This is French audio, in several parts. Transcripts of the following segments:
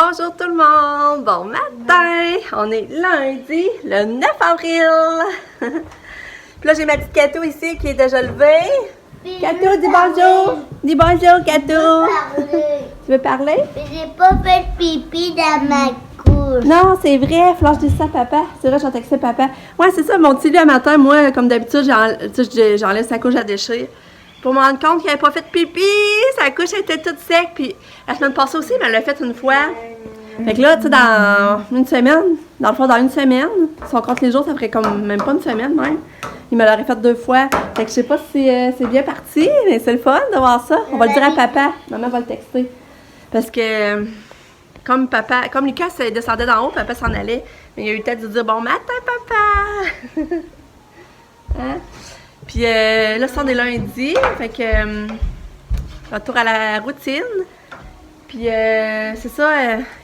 Bonjour tout le monde! Bon matin! On est lundi, le 9 avril! Puis là, j'ai ma petite Cato ici qui est déjà levée. Cato, dis bonjour! Dis bonjour, Cato! Tu veux parler? J'ai pas fait pipi dans ma couche. Non, c'est vrai, faut que je dise ça à papa. C'est vrai, je vais texter papa. Ouais, c'est ça, mon petit lit à matin, moi, comme d'habitude, j'enlève sa couche à déchirer. Pour me rendre compte qu'il n'avait pas fait de pipi, sa couche était toute sec. Puis la semaine passée aussi, mais elle l'a fait une fois. Fait que là, tu sais, dans une semaine, dans le fond, dans une semaine, si on compte les jours, ça ferait comme même pas une semaine même. Il me l'aurait fait 2 fois. Fait que je sais pas si c'est bien parti, mais c'est le fun de voir ça. On va le dire à papa. Maman va le texter. Parce que comme Lucas descendait d'en haut, papa s'en allait. Mais il a eu le temps de dire bon matin, papa! Hein? Puis là, on est lundi, fait que retour à la routine. Puis c'est ça,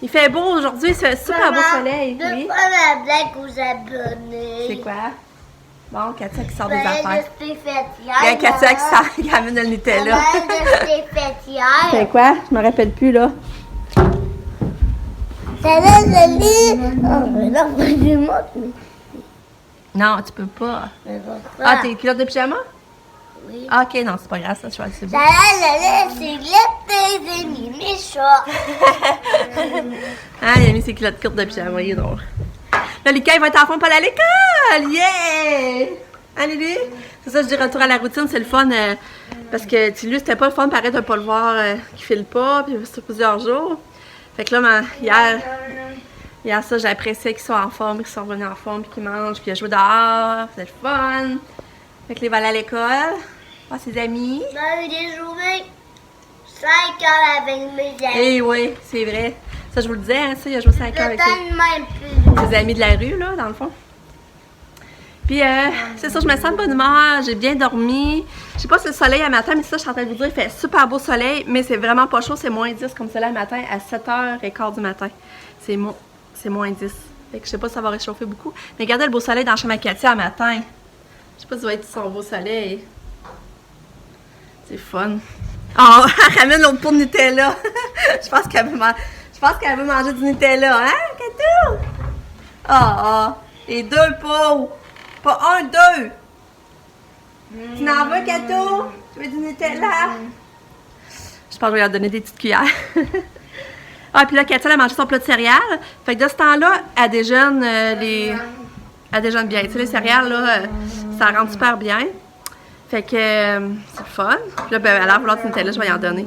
il fait beau aujourd'hui, c'est super beau soleil. Deux Oui. fois ma blague aux abonnés. C'est quoi? Bon, Katia qui sort des Ben, affaires. je t'ai fait Il y a Katia qui ramène le Nutella. Je t'ai fait hier. C'est quoi? Je me rappelle plus, là. Ça laisse le lit. Oh, mais non, je montre. Non, tu peux pas. Mais pourquoi? Ah, t'es culotte de pyjama? Oui. Ah, ok, non, c'est pas grave, ça, je vais le Ça laisse le lit, c'est les amis, mes chats. Ah, il a mis ses culottes courtes de pyjama, il est drôle. Là, Lucas, il va être en fond pour aller à l'école! Yeah! Hein, Lily? C'est ça, je dis retour à la routine, c'est le fun. Parce que, tu lui, c'était pas le fun, pareil, de pas le voir qu'il file pas, puis sur plusieurs jours. Fait que là, hier ça, j'ai apprécié qu'ils soient en forme, qu'ils sont revenus en forme, puis qu'ils mangent, puis ils a joué dehors, c'était le fun. Fait que là, il va aller à l'école, voir ses amis. J'ai eu des journées 5 heures avec mes amis. Eh oui, c'est vrai. Ça, je vous le disais, hein, ça, il a joué 5 heures avec Même plus. ses amis de la rue, là, dans le fond. Puis, c'est ça, je me sens de bonne humeur, j'ai bien dormi. Je sais pas si le soleil à matin, mais ça, je suis en train de vous dire, il fait super beau soleil, mais c'est vraiment pas chaud, c'est moins 10 comme soleil à matin à 7h15 du matin. C'est moins 10. Fait que je sais pas si ça va réchauffer beaucoup. Mais regardez le beau soleil dans la chambre à Katia à matin. Je sais pas si ça va être son beau soleil. C'est fun. Oh, elle ramène l'autre pot de Nutella. Je pense qu'elle veut manger du Nutella, hein, Katou? Ah, et 2 pots. Pas 1, 2. Tu n'en veux, Katou? Tu veux du Nutella? Je pense que je vais lui donner des petites cuillères. Ah, puis là, Katia a mangé son plat de céréales. Fait que de ce temps-là, elle déjeune elle déjeune bien. Tu sais, les céréales, là, ça rentre super bien. Fait que c'est le fun. Puis là, ben, elle a vouloir du Nutella, je vais y en donner.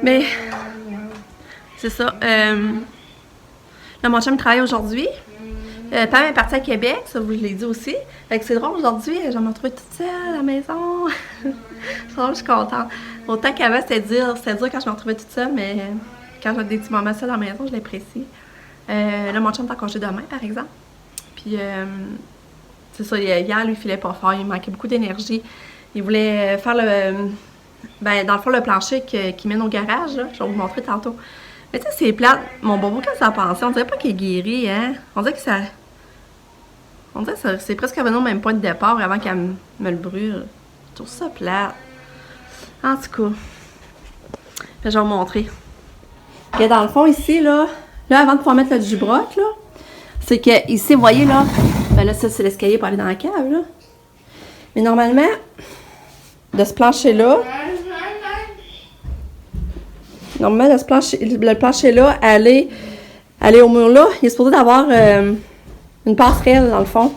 Mais, c'est ça. Là, mon chum travaille aujourd'hui. Pam est partie à Québec, ça, je vous l'ai dit aussi. Fait que c'est drôle, aujourd'hui, je vais me retrouver toute seule à la maison. Je suis contente. Autant qu'avant, c'était dur quand je me retrouvais toute seule, mais quand j'ai des petits moments seuls à la maison, je l'apprécie. Là, mon chum est en congé demain, par exemple. Puis, c'est ça, hier, lui, il filait pas fort, il manquait beaucoup d'énergie. Il voulait faire dans le fond, le plancher qui mène au garage, là. Je vais vous montrer tantôt. Mais tu sais, c'est plate. Mon bobo, quand ça a pensé, on dirait pas qu'il est guéri, hein. On dirait que c'est presque revenu au même point de départ avant qu'elle me le brûle. Je trouve ça plate. En tout cas, je vais vous montrer. Okay, dans le fond, ici, là, avant de pouvoir mettre le Jubroc, là, c'est que ici, vous voyez, là, ben là, ça, c'est l'escalier pour aller dans la cave, là. Mais normalement, de ce plancher-là, le plancher-là, aller au mur-là, il est supposé d'avoir une passerelle, dans le fond.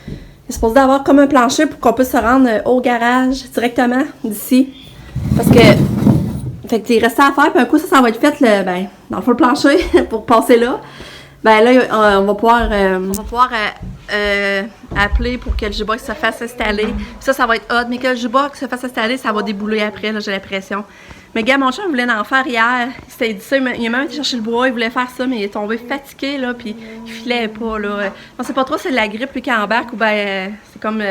Il est supposé d'avoir comme un plancher pour qu'on puisse se rendre au garage directement d'ici. Parce que, fait que il restait à faire, puis un coup, ça va être fait, dans le fond, le plancher, pour passer là. Ben là, on va pouvoir appeler pour que le jukebox se fasse installer. Puis ça va être hot, mais que le jukebox se fasse installer, ça va débouler après, là, j'ai l'impression. Mais gars, mon chum voulait en faire hier. Il s'était dit ça, il a même été chercher le bois, il voulait faire ça, mais il est tombé fatigué, là, puis il filait pas, là. On sait pas trop si c'est de la grippe, lui, qui embarque, ou ben, c'est comme,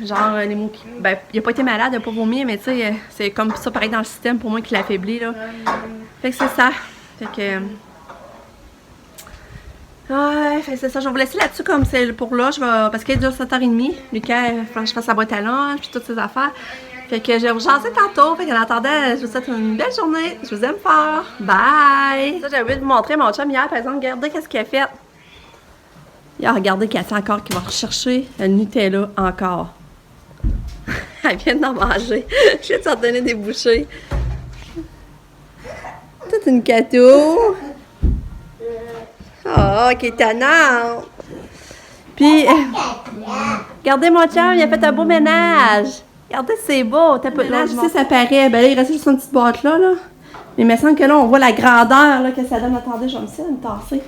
genre, les mots qui... Ben, il a pas été malade, il a pas vomi, mais tu sais, c'est comme ça, pareil, dans le système, pour moi, qui l'affaiblit, là. Fait que c'est ça. Fait que... Ouais, c'est ça. Je vais vous laisser là-dessus comme c'est pour là. Parce qu'il est déjà 7h30. Lucas, il faut que je fasse sa boîte à lunch, puis toutes ces affaires. Fait que je vais vous chanter tantôt. Fait qu'en attendant, je vous souhaite une belle journée. Je vous aime fort. Bye! Ça, j'ai oublié de vous montrer mon chum hier, par exemple. Regardez qu'est-ce qu'il a fait. Hier, regardez Cathy encore qui va rechercher le Nutella encore. Elle vient d'en manger. Je vais t'en donner des bouchées. Toute une cadeau. Oh, qui est tannante. Puis, regardez mon chum, il a fait un beau ménage. Regardez, c'est beau. T'as pas de ménage ici, ça paraît. Ben là, il reste juste une petite boîte là. Mais il me semble que là, on voit la grandeur là, que ça donne. Attendez, je vais me tasser.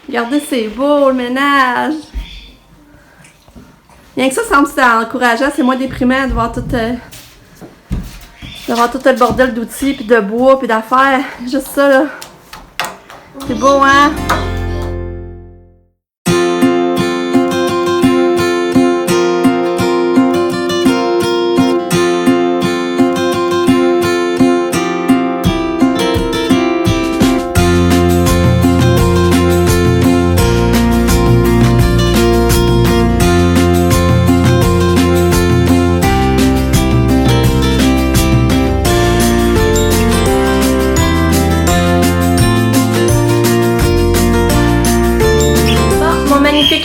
Regardez, c'est beau le ménage. Rien que ça semble c'est encourageant. C'est moins déprimant de voir tout le bordel d'outils, puis de bois, puis d'affaires. Juste ça, là. C'est beau, hein?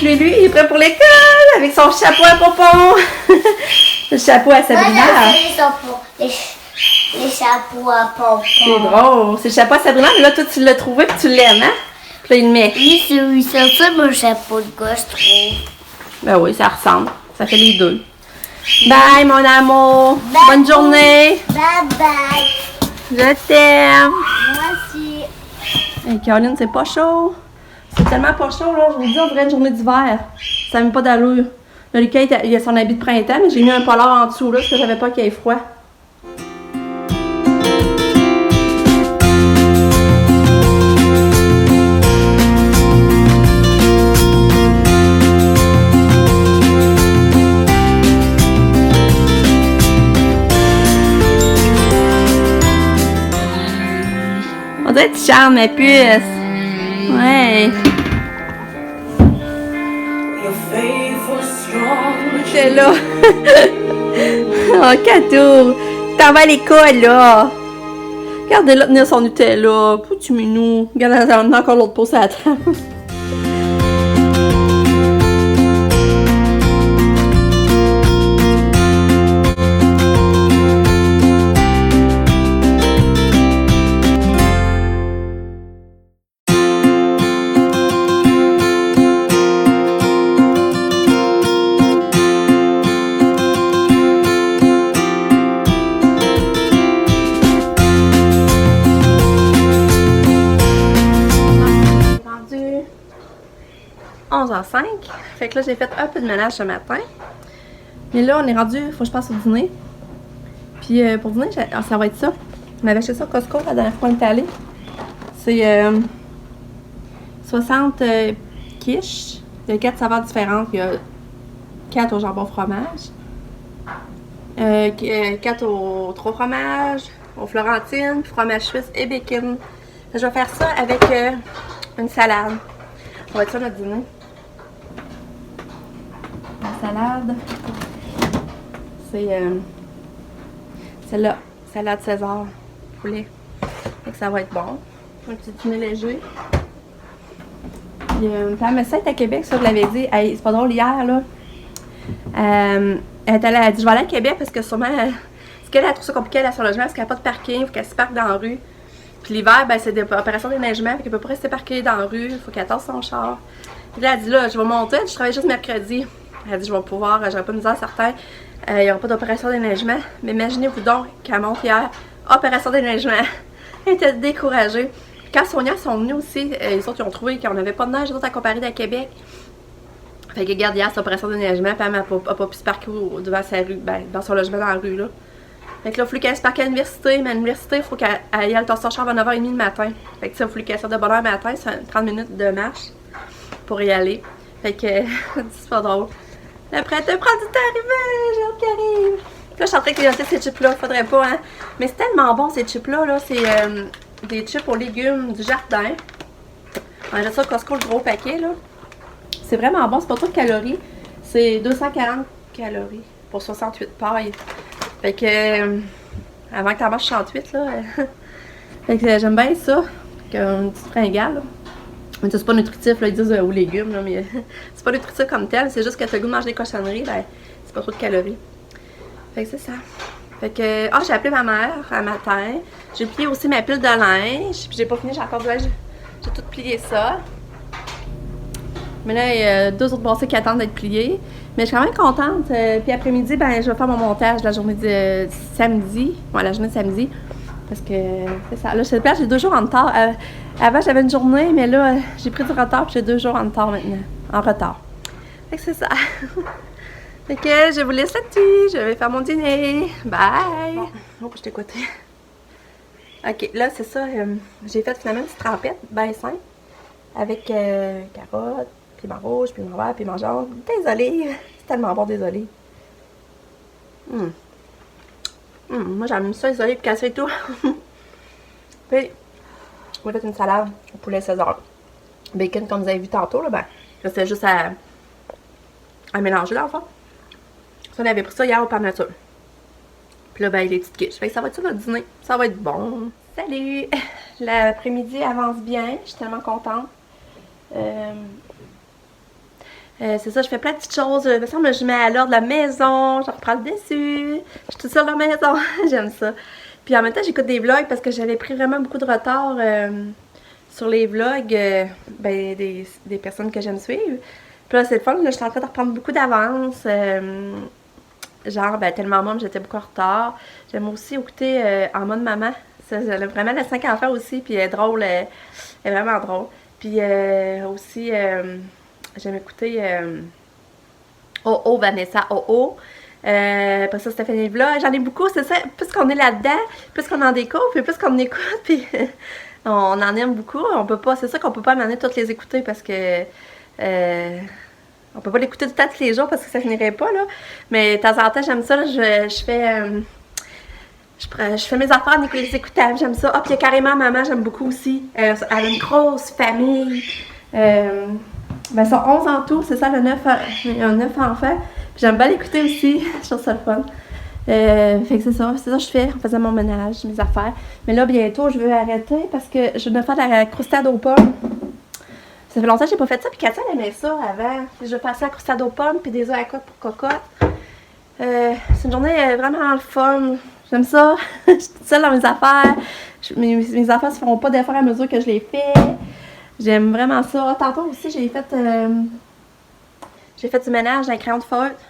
Lui, il est prêt pour l'école avec son chapeau à pompons. Le chapeau à Sabrina. Les chapeaux à pompons. C'est drôle. C'est le chapeau à Sabrina, mais là, toi, tu l'as trouvé et tu l'aimes, hein? Puis là, il le met. Oui, c'est ça mon chapeau de gars, je trouve. Ben oui, ça ressemble. Ça fait les deux. Bye, mon amour. Bye. Bonne journée. Bye bye. Je t'aime. Moi aussi. Hey, Caroline, c'est pas chaud. C'est tellement pas chaud, là. Je vous dis, on dirait une journée d'hiver. Ça n'a même pas d'allure. Là, Lucas, il a son habit de printemps, mais j'ai mis un polar en dessous, là, parce que j'avais pas qu'il ait froid. On dirait que tu charmes, ma puce. Ouais. T'es là. Oh, Cato. T'en vas à l'école, là. Regardez-la tenir son Nutella. Petit minou. Regarde, elle a encore l'autre pause à la table. Rendu 11h05. Fait que là, j'ai fait un peu de ménage ce matin. Mais là, on est rendu, faut que je passe au dîner. Puis pour dîner, ça va être ça. Je m'avais acheté ça au Costco la dernière fois qu'on est allé. C'est 60 quiches. Il y a 4 saveurs différentes. Il y a 4 au jambon fromage. 4 au 3 fromages, au florentine, fromage suisse et bacon. Je vais faire ça avec une salade. Ça va être ça notre dîner. La salade, c'est celle-là, salade César, poulet. Donc ça va être bon. Un petit dîner léger. Il y a une femme est à Québec, ça je l'avais dit. Hey, c'est pas drôle, hier là. Elle a dit je vais aller à Québec parce que sûrement ce qu'elle a trouvé ça compliqué à son logement parce qu'elle n'a pas de parking, il faut qu'elle se parque dans la rue. Puis l'hiver, ben, c'est des opérations de déneigement, fait qu'elle peut pas rester parquée dans la rue, il faut qu'elle tasse son char. Puis là, elle dit là, je vais monter, je travaille juste mercredi. Elle dit je vais pouvoir, j'aurais pas mis à certains, il n'y aura pas d'opération de déneigement. Mais imaginez-vous donc qu'elle monte hier, opération de déneigement. Elle était découragée. Quand Sonia sont venus aussi, les autres ils ont trouvé qu'on n'avait pas de neige, les autres à comparer de Québec. Fait que regarde hier, cette opération de déneigement, puis elle n'a pas pu se parquer devant sa rue, ben, dans son logement dans la rue là. Fait que là, il faut qu'elle se parque à l'université, mais à l'université, il faut qu'elle aille à son char à 9h30 le matin. Fait que ça, il faut qu'elle sorte de bonne heure le matin, c'est 30 minutes de marche pour y aller. Fait que c'est pas drôle. Après, elle te prend du temps à arriver, j'ai hâte qu'elle arrive. Là, je suis en train de grignoter ces chips-là, faudrait pas, hein. Mais c'est tellement bon ces chips-là, là. C'est des chips aux légumes du jardin. On a ça au Costco, le gros paquet, là. C'est vraiment bon, c'est pas trop de calories. C'est 240 calories pour 68 pailles. Fait que, avant que t'en manges 68, là. Fait que j'aime bien ça. Une petite fringale, là. Mais c'est pas nutritif, là, ils disent aux légumes, là, mais c'est pas nutritif comme tel, c'est juste que t'as le goût de manger des cochonneries, ben, c'est pas trop de calories. Fait que c'est ça. Fait que, j'ai appelé ma mère un matin. J'ai plié aussi ma pile de linge, puis j'ai pas fini, j'ai encore du linge. J'ai tout plié ça. Mais là, il y a 2 autres brassées qui attendent d'être pliées. Mais je suis quand même contente. Puis après-midi, ben, je vais faire mon montage la journée de samedi. Ouais, la journée de samedi. Parce que c'est ça. Là, j'ai 2 jours en retard. Avant, j'avais une journée, mais là, j'ai pris du retard, puis j'ai 2 jours en retard maintenant. En retard. Fait que c'est ça. Fait que je vous laisse là-dessus. Je vais faire mon dîner. Bye! Bon. Oh, je t'écoute. Ok, là, c'est ça. J'ai fait finalement une petite trempette, ben simple. Avec carottes, piment rouge, piment vert, piment jaune. Désolée. C'est tellement bon, désolée. Moi, j'aime ça, isolé, puis casser et tout. Puis, je vais faire une salade au poulet César. Bacon, comme vous avez vu tantôt, là, ben, c'est juste à mélanger, là, enfin. Ça, on avait pris ça hier au Pan Nature. Puis là, ben, les petites quiches. Fait que ça va être ça, notre dîner. Ça va être bon. Salut! L'après-midi avance bien. Je suis tellement contente. C'est ça, je fais plein de petites choses. Il me semble que je mets à l'ordre la maison, je reprends le dessus. Je suis toute seule dans la maison. J'aime ça. Puis en même temps, j'écoute des vlogs parce que j'avais pris vraiment beaucoup de retard sur les vlogs ben, des personnes que j'aime suivre. Puis là, c'est le fun. Là, je suis en train de reprendre beaucoup d'avance. Genre, ben, tellement môme, j'étais beaucoup en retard. J'aime aussi écouter En mode maman. Elle a vraiment les 5 enfants aussi. Puis elle est drôle. Elle est vraiment drôle. Puis aussi, j'aime écouter Oh Vanessa Oh. Après ça, Stéphanie Vlog. J'en ai beaucoup, c'est ça. Plus qu'on est là-dedans, plus qu'on en découvre, puis plus qu'on écoute, puis on en aime beaucoup. On peut pas, c'est ça qu'on peut pas m'amener toutes les écouter parce que on peut pas l'écouter tout le temps tous les jours parce que ça finirait pas, là. Mais de temps en temps, j'aime ça. Là, je fais mes affaires en les écoutant, j'aime ça. Ah, puis il y a carrément maman, j'aime beaucoup aussi. Elle a une grosse famille. Ben, ils sont 11 en tout, c'est ça, il y a 9 enfants. Puis j'aime bien l'écouter aussi, je trouve ça le fun. Fait que c'est ça que je fais en faisant mon ménage, mes affaires. Mais là, bientôt, je veux arrêter parce que je veux me faire de la croustade aux pommes. Ça fait longtemps que j'ai pas fait ça, puis Katia, elle aimait ça avant. Je veux passer la croustade aux pommes, puis des œufs à coque pour cocotte. C'est une journée vraiment le fun. J'aime ça. Je suis toute seule dans mes affaires. Mes affaires ne se feront pas d'efforts à mesure que je les fais. J'aime vraiment ça. Tantôt aussi, j'ai fait du ménage dans les crayons de feutre.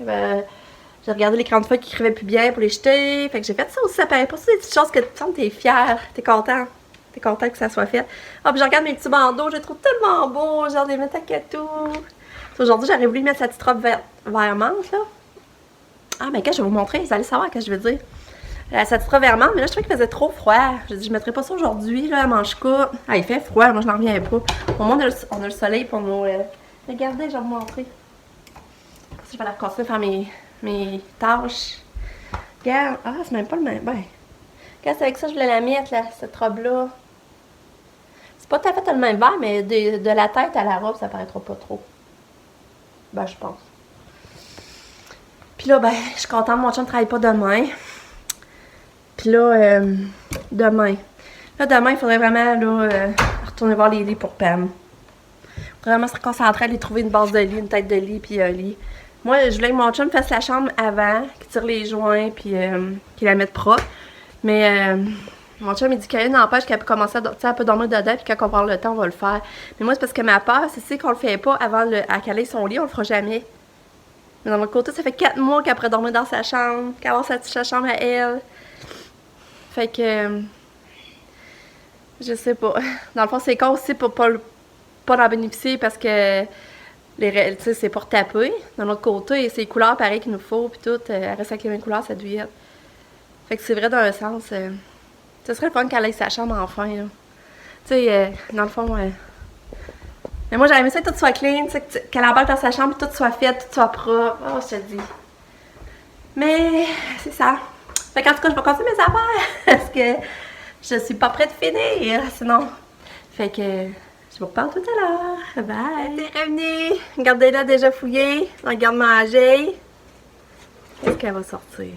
J'ai regardé les crayons de feutre qui écrivaient plus bien pour les jeter. Fait que j'ai fait ça aussi. Ça paraît pas ça, des petites choses que tu sens que t'es fière, t'es content. T'es content que ça soit fait. Ah, puis je regarde mes petits bandeaux, je les trouve tellement beaux. Genre des mettre à tout. Aujourd'hui, j'aurais voulu mettre sa petite robe vert menthe, là. Ah, mais quand je vais vous montrer, vous allez savoir ce que je veux dire. Ça te vert menthe, mais là, je trouvais qu'il faisait trop froid. Je dis, je mettrais pas ça aujourd'hui, là, à manche courte. Ah, il fait froid, moi, je n'en reviens pas. Au moins, on a le soleil pour nous. Regardez, je vais vous montrer. Je vais la recasser, faire mes tâches. Regarde, ah, c'est même pas le même. Ben, regarde, c'est avec ça que je voulais la mettre, là, cette robe-là. C'est pas tout à fait le même vert, mais de la tête à la robe, ça paraîtra pas trop. Ben, je pense. Puis là, ben, je suis contente, mon chum ne travaille pas demain. Puis là, demain. Là, demain, il faudrait vraiment là, retourner voir les lits pour Pam. Il faudrait vraiment se concentrer à aller trouver une base de lit, une tête de lit, puis un lit. Moi, je voulais que mon chum fasse la chambre avant, qu'il tire les joints, puis qu'il la mette propre. Mais mon chum, il dit qu'il y a une empêche qu'elle peut commencer à peut dormir dedans, puis quand on va avoir le temps, on va le faire. Mais moi, c'est parce que ma peur, c'est qu'on le fait pas avant à caler son lit, on le fera jamais. Mais d'un autre côté, ça fait 4 mois qu'elle pourrait dormir dans sa chambre, qu'elle va avoir sa petite chambre à elle. Fait que, je sais pas. Dans le fond, c'est con aussi pour pas en bénéficier parce que, tu sais, c'est pour taper. D'un autre côté, c'est les couleurs pareilles qu'il nous faut, puis tout. Elle reste avec les mêmes couleurs, cette douillette. Fait que c'est vrai dans un sens. Ce serait le fun qu'elle aille sa chambre enfin, là. Tu sais, dans le fond, mais moi, j'aurais aimé ça que tout soit clean, qu'elle embarque dans sa chambre, tout soit fait, tout soit propre. Oh, je te dis. Mais, c'est ça. Fait qu'en tout cas, je vais continuer mes affaires parce que je suis pas prête de finir, sinon. Fait que je vous reparle tout à l'heure. Bye! T'es revenue! Regardez-la déjà fouillée. Regarde manger. Qu'est-ce qu'elle va sortir?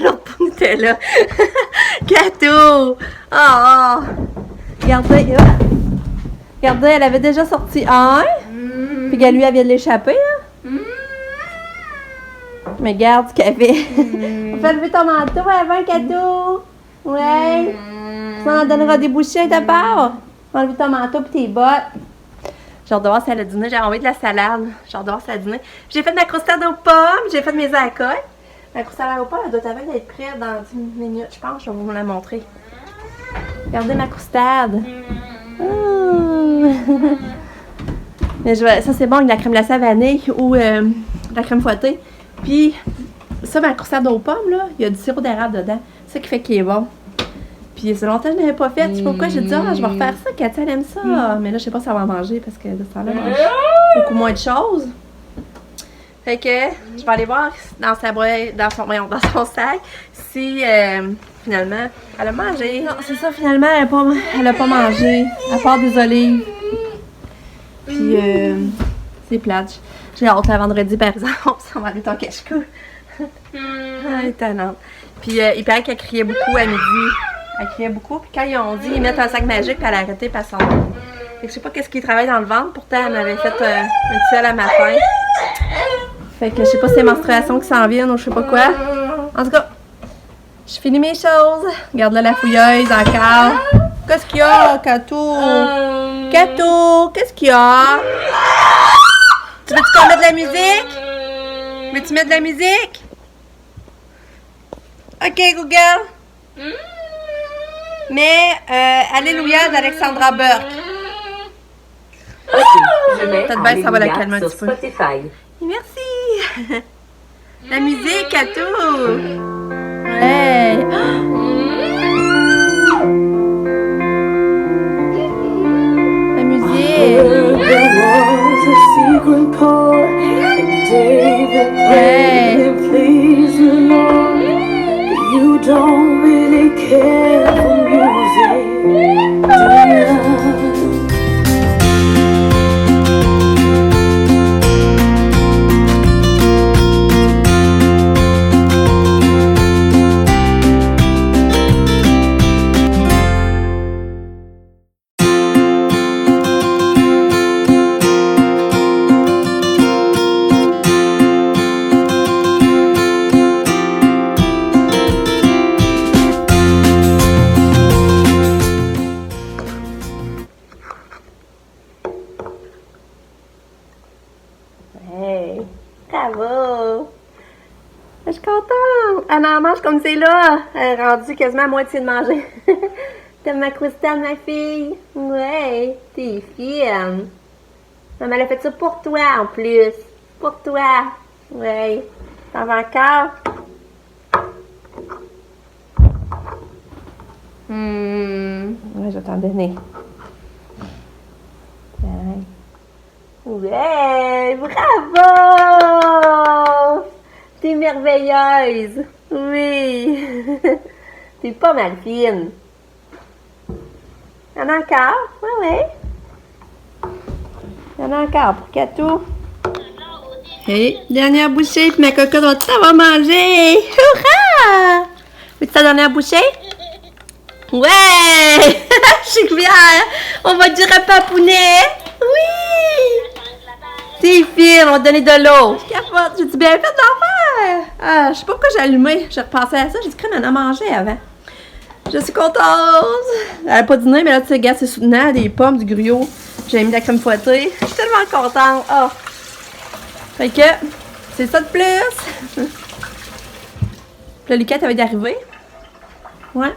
L'autre Nutella. Gâteau! Oh! Regardez, regardez, elle avait déjà sorti un. Puis qu'elle lui, elle vient de l'échapper, là. Mais regarde ce qu'elle fait. On fait lever ton manteau, elle veut un cadeau. Ouais. Ça en donnera des bouchées de part. Enlever ton manteau et tes bottes. J'ai hâte de voir si elle a dîné. J'ai envoyé de la salade. J'ai hâte de voir si elle a dîné. J'ai fait ma croustade aux pommes. J'ai fait mes accueils. La croustade aux pommes, elle doit être prête dans 10 minutes, je pense. Je vais vous la montrer. Regardez ma croustade. Oh. Mais ça, c'est bon avec la crème glacée à vanille ou la crème fouettée. Puis, ça, ma croustade aux pommes, là, il y a du sirop d'érable dedans. C'est ça qui fait qu'il est bon. Puis, c'est longtemps que je ne l'avais pas fait. Tu sais pourquoi? J'ai dit, je vais refaire ça. Cathy, elle aime ça. Mais là, je sais pas si elle va en manger parce que de ce temps-là, elle mange beaucoup moins de choses. Fait que, je vais aller voir dans son sac si, finalement, elle a mangé. Non, c'est ça, finalement, elle a pas mangé. À part des olives. Puis, c'est plate. J'ai hâte à vendredi, par exemple. On va aller ton cache-cou. Elle est tannante. Puis, il paraît qu'elle criait beaucoup à midi. Elle criait beaucoup. Puis, quand ils ont dit, ils mettent un sac magique, puis elle a arrêté, puis elle s'en va. Fait que je sais pas qu'est-ce qui travaille dans le ventre. Pourtant, elle m'avait fait une selle à matin. Fait que je sais pas si c'est menstruation qui s'en viennent ou je sais pas quoi. En tout cas, je finis mes choses. Regarde là la fouilleuse encore. Qu'est-ce qu'il y a, Cato? Cato, qu'est-ce qu'il y a? Tu veux-tu qu'on mette de la musique? Veux-tu mettre de la musique? Ok, Google. Mais Alléluia d'Alexandra Burke. Ok, je mets Peut-être bien ça va la calmer un sur petit peu. Spotify. Merci! La musique à tout! Ouais! La musique! There was a secret chord and David played and pleased the Lord. But you don't really care for music, do you? Hey! Bravo! Je suis contente! Elle en mange comme c'est là! Elle est rendue quasiment à moitié de manger. T'aimes ma croustade, ma fille? Ouais! T'es fine! Maman, elle a fait ça pour toi en plus! Pour toi! Ouais! T'en veux encore? Ouais, je vais t'en donner. Ouais! Ouais, bravo! T'es merveilleuse! Oui! T'es pas mal fine! Y'en a encore? Ouais. Y'en a encore pour Cato. Hey, dernière bouchée, puis ma cocotte va tout avoir mangé! Hurrah! Veux-tu ta dernière bouchée? Ouais! Je suis fière! On va dire un papounet! Oui! T'es fine, on va te donner de l'eau. Je capote, j'ai-tu bien fait de l'en faire? Ah, je sais pas pourquoi j'ai allumé. J'ai repensé à ça, j'ai dit qu'elle en a mangé avant. Je suis contente. Elle a pas dîné, mais là, tu sais, regarde, c'est soutenant, des pommes, du gruau. J'ai mis de la crème fouettée. Je suis tellement contente. Oh. Fait que, c'est ça de plus. Puis là, Lucas, t'avais d'arriver. Ouais.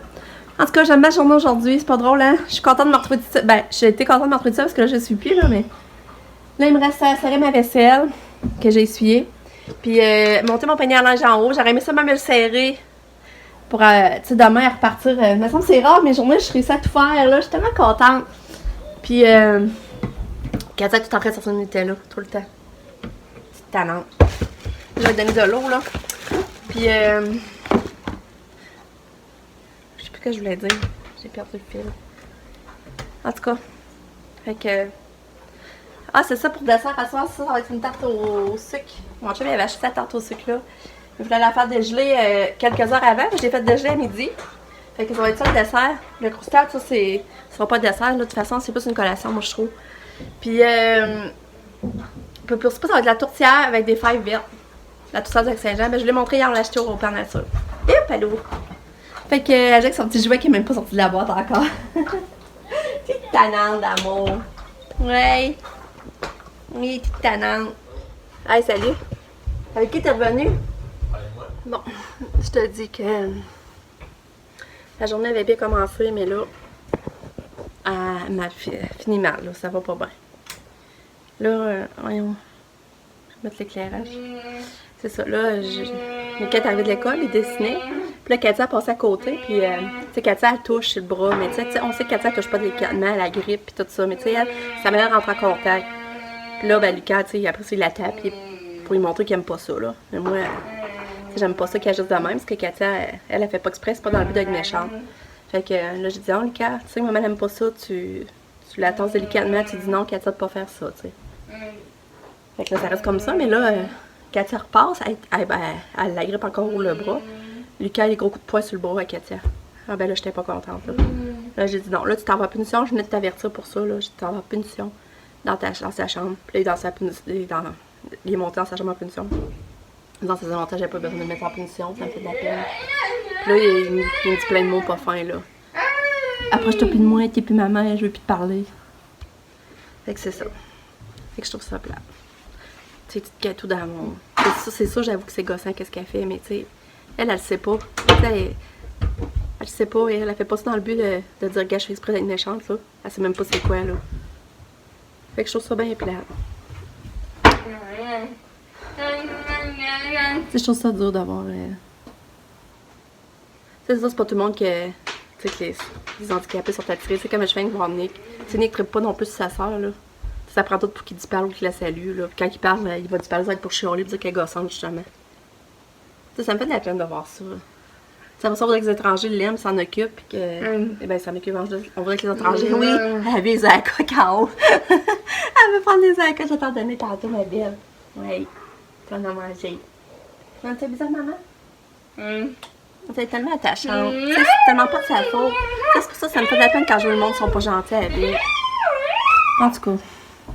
En tout cas, j'aime ma journée aujourd'hui. C'est pas drôle, hein? Je suis contente de me retrouver tout ça. Ben, j'ai été contente de me retrouver tout ça parce que là, je suis plus, là, mais... Là, il me reste à serrer ma vaisselle que j'ai essuyée. Puis, monter mon panier à linge en haut. J'aurais aimé ça même le serrer pour, tu sais, demain, à repartir. Il me semble que c'est rare, mes journées, je réussis à tout faire, là. Je suis tellement contente. Puis, Katia, tu es en train de sortir une Nutella tout le temps. Petite talente. Je vais te donner de l'eau, là. Puis, je sais plus ce que je voulais dire. J'ai perdu le fil. En tout cas, fait que... Ah, c'est ça pour dessert à soir, ça va être une tarte au sucre. Mon chum, il avait acheté sa tarte au sucre là. Je voulais la faire dégeler quelques heures avant, je l'ai fait dégeler à midi. Fait que ça va être ça le dessert. Le croustillant, ça, ce sera pas de dessert. Là. De toute façon, c'est plus une collation, moi, je trouve. Puis, pour ça, ça va être de la tourtière avec des fèves vertes. La tourtière de Saint-Jean. Ben, je l'ai montré hier, on l'a acheté au Père Nature. Et hop, allô! Fait que, avec son petit jouet qui est même pas sorti de la boîte encore. Petite tannante d'amour. Ouais. Oui, petite tannante. Hey, salut. Avec qui t'es revenu? Bon, je te dis que la journée avait bien commencé, mais là, elle m'a fini mal, là, ça va pas bien. Là, voyons, mettre l'éclairage. C'est ça, là, Mika est arrivé de l'école, il dessinait. Puis là, Katia a passé à côté, puis, tu sais, Katia, elle touche sur le bras, mais tu sais, on sait que Katia, elle touche pas délicatement à la grippe, puis tout ça, mais tu sais, sa manière de rentrer en contact. Puis là, ben, Lucas, tu sais, après, il la tape, pour lui montrer qu'il aime pas ça, là. Mais moi, j'aime pas ça qu'il agisse de même, parce que Katia, elle fait pas exprès, c'est pas dans le but d'être méchante. Fait que là, j'ai dit, oh, Lucas, tu sais, maman n'aime pas ça, tu la tasses délicatement, tu dis non, Katia, de pas faire ça, tu sais. Fait que là, ça reste comme ça, mais là, Katia repasse, elle l'agrippe encore le bras. Lucas a des gros coups de poing sur le bras à Katia. Ah ben là, j'étais pas contente, là. Là, j'ai dit non, là, tu t'en vas à punition, je venais de t'avertir pour ça, là, je t'en vas à punition dans sa chambre. Puis là, il est monté dans sa chambre en punition. Dans ces avantages, j'avais pas besoin de me mettre en punition, ça me fait de la peine. Puis là, il me dit plein de mots pas fins, là. Approche-toi plus de moi, t'es plus ma mère, je veux plus te parler. Fait que c'est ça. Fait que je trouve ça plat. Tu sais, petite gâteau d'amour. C'est ça, j'avoue que c'est gossant, qu'est-ce qu'elle fait, mais tu sais, elle sait pas. Elle sait pas, et elle fait pas ça dans le but de dire, gars, je fais exprès d'être méchante, là. Elle sait même pas c'est quoi, là. Fait que je trouve ça bien plat. Je trouve ça dur d'avoir. C'est ça, c'est pas tout le monde que. Tu sais, que les handicapés sont attirés. C'est comme je fais avec voir Nick. Tu sais, Nick ne tripe pas non plus sur sa soeur, là. Ça prend tout pour qu'il disparle ou qu'il la salue, là. Puis quand il parle, il va disparaître pour chialer, pour dire qu'elle est gossante, justement. Tu sais, ça me fait de la peine de voir ça. Ça va savoir que les étrangers l'aiment, s'en occupent, puis que. Eh bien, ça m'occupe. On voudrait que les étrangers. Oui, elle avait les acas en haut. Elle veut prendre les acas, je vais t'en donner tantôt, ma belle. Oui. Tu en as mangé. Ça fait bizarre, maman? C'est tellement attachant. C'est tellement pas de sa faute. C'est pour ça que ça me fait de la peine quand je vois le monde qui sont pas gentils avec. En tout cas.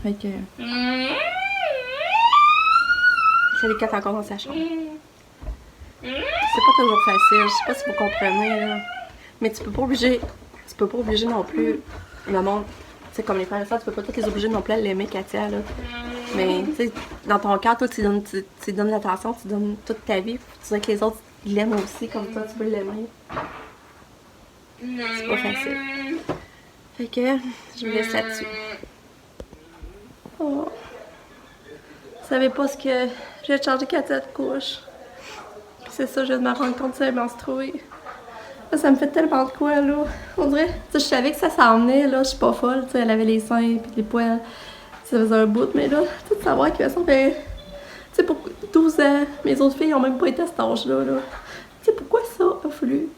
Fait que. C'est les quatre encore dans sa chambre. C'est pas toujours facile. Je sais pas si vous comprenez, là. Mais tu peux pas obliger. Tu peux pas obliger non plus le monde. Tu sais, comme les frères et sœurs, tu peux pas tous les obliger non plus à l'aimer, Katia, là. Mais, tu sais, dans ton cœur, toi, tu donnes l'attention, tu donnes toute ta vie. Tu sais que les autres, ils l'aiment aussi, comme toi, tu peux l'aimer. C'est pas facile. Fait que, je me laisse là-dessus. Oh. Vous savez pas ce que. Je viens de changer Katia de couche. C'est ça, je viens de me rendre compte que c'est menstruée. Ça me fait tellement de quoi, là. On dirait, tu sais, je savais que ça s'en venait, là. Je suis pas folle, tu sais, elle avait les seins puis les poils. Ça faisait un bout, mais là, tout savoir que ça fait. Tu sais, pour 12 ans, mes autres filles ont même pas été à cet âge-là, là. Tu sais, pourquoi ça a fallu?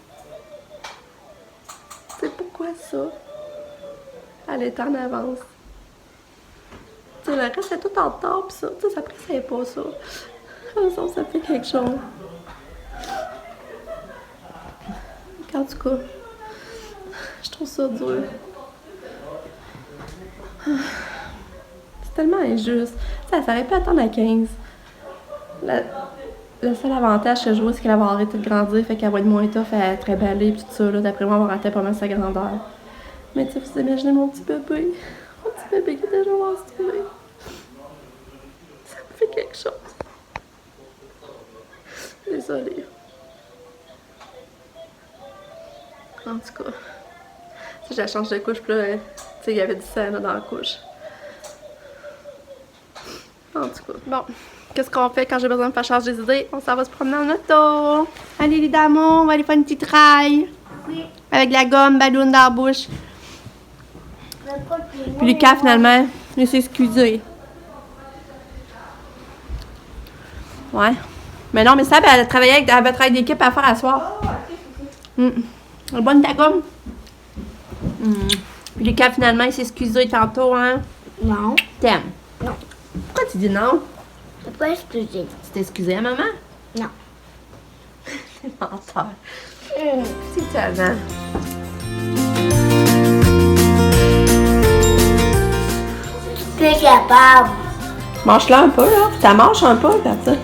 Tu sais, pourquoi ça? Elle est en avance. Tu sais, le reste, c'est tout en retard, pis ça, tu sais, ça pressait pas, ça. Ça fait quelque chose. En tout cas, je trouve ça dur. C'est tellement injuste. Ça aurait pu attendre à 15. Le seul avantage que je vois, c'est qu'elle va arrêter de grandir, fait qu'elle va être moins tough à être emballée pis tout ça. D'après moi, elle va rater pas mal sa grandeur. Mais tu sais, vous imaginez mon petit bébé. Mon petit bébé qui est déjà menstrué. Ça me fait quelque chose. Désolée. En tout cas, si je la change de couche, puis là, tu sais, il y avait du sang là, dans la couche. En tout cas, bon, qu'est-ce qu'on fait quand j'ai besoin de faire changer des idées? On s'en va se promener en auto. Allez, les dames, on va aller faire une petite raille. Oui. Avec de la gomme, ballon dans la bouche. Puis Lucas, finalement, il s'est excusé. Ouais. Mais non, mais ça, elle a travaillé avec un travail d'équipe à faire à soir. La bonne ta gomme? Puis Lucas, finalement, il s'est excusé tantôt, hein? Non. T'aimes? Non. Pourquoi tu dis non? T'as pas excusé. Tu t'es excusé à maman? Non. Menteur. C'est tellement. T'es capable. Mange-la un peu, là. T'as manges un peu, comme ça.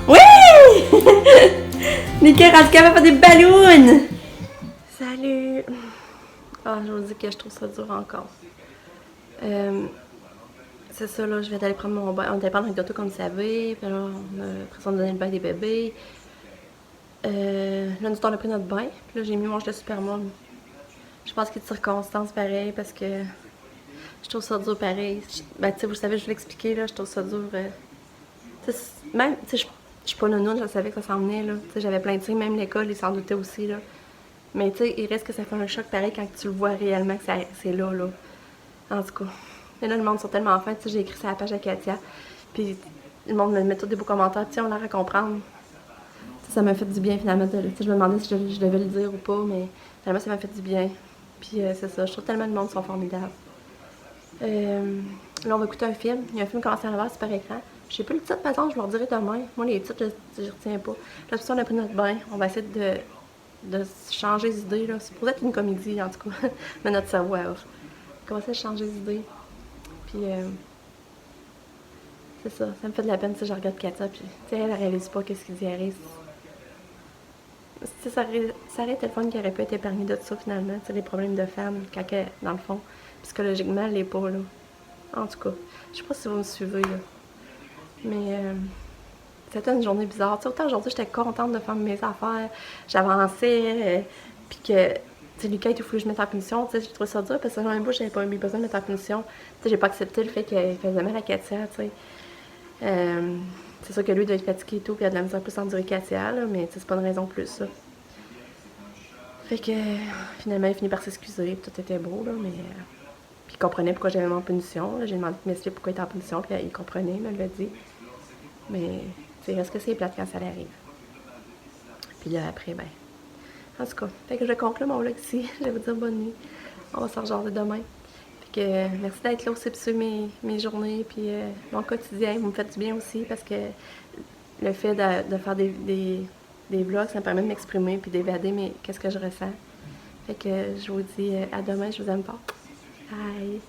Oui! Nickel, en tout cas, va faire des ballons! Salut! Ah, je vous dis que je trouve ça dur encore. C'est ça, là, je vais aller prendre mon bain. On était prendre avec d'auto comme vous savez. Puis là, on a l'impression de donner le bain des bébés. Là, nous, on a pris notre bain. Puis là, j'ai mis mon de Superman. Je pense qu'il y a des circonstances pareilles parce que je trouve ça dur pareil. Ben, tu sais, vous savez, je vais l'expliquer, là, je trouve ça dur. Même, tu sais, je suis pas nounoune, je savais que ça s'en venait, là. Tu sais, j'avais plein de signes, même l'école, ils s'en doutaient aussi, là. Mais tu sais, il reste que ça fait un choc pareil quand tu le vois réellement que c'est là, là. En tout cas. Mais là, le monde sont tellement fins, tu sais, j'ai écrit ça à la page à Katia. Puis le monde me met tous des beaux commentaires, tu sais, on a l'air à comprendre. Ça m'a fait du bien finalement. Tu sais, je me demandais si je devais le dire ou pas, mais finalement, ça m'a fait du bien. Puis c'est ça, je trouve tellement le monde sont formidables. Là, on va écouter un film. Il y a un film qui commence à voir super écran. Je sais plus le titre, par exemple, je vous le redirai demain. Moi, les titres, je retiens pas. Là, on a pris notre bain. On va essayer de changer les idées. Là. C'est pour être une comédie, en tout cas. Mais notre cerveau est off. Commencer à changer les idées. Puis, c'est ça. Ça me fait de la peine, si je regarde Katia. Puis, tu sais, elle réalise pas qu'est-ce qui dit arrive. Ça aurait été le fun qui aurait pu être épargné de ça, finalement. Tu sais, les problèmes de femmes, quand elle, dans le fond, psychologiquement, elle l'est pas, là. En tout cas, je sais pas si vous me suivez, là. Mais c'était une journée bizarre. Tu sais, autant aujourd'hui, j'étais contente de faire mes affaires. J'avançais, puis que, tu sais, Lucas, il faut que je mette en punition. Tu sais, j'ai trouvé ça dur parce que dans un bout, j'avais pas eu besoin de mettre en punition. Tu sais, j'ai pas accepté le fait qu'il faisait mal à Katia, tu sais. C'est sûr que lui doit être fatigué et tout, puis il a de la misère plus à endurer Katia, là, mais c'est pas une raison plus, ça. Fait que, finalement, il finit par s'excuser, puis tout était beau, là, mais... puis il comprenait pourquoi j'avais mis en punition. J'ai demandé de m'expliquer pourquoi il était en punition, puis il comprenait, il me l'a dit. Mais, tu sais, est-ce que c'est plate quand ça arrive? Puis là, après, ben... En tout cas, fait que je conclue mon vlog ici. Je vais vous dire bonne nuit. On va se rejoindre demain. Fait que, merci d'être là aussi pour suivre mes journées, puis mon quotidien. Vous me faites du bien aussi, parce que le fait de faire des vlogs, ça me permet de m'exprimer, puis d'évader qu'est-ce que je ressens. Fait que, je vous dis à demain, je vous aime pas. Bye!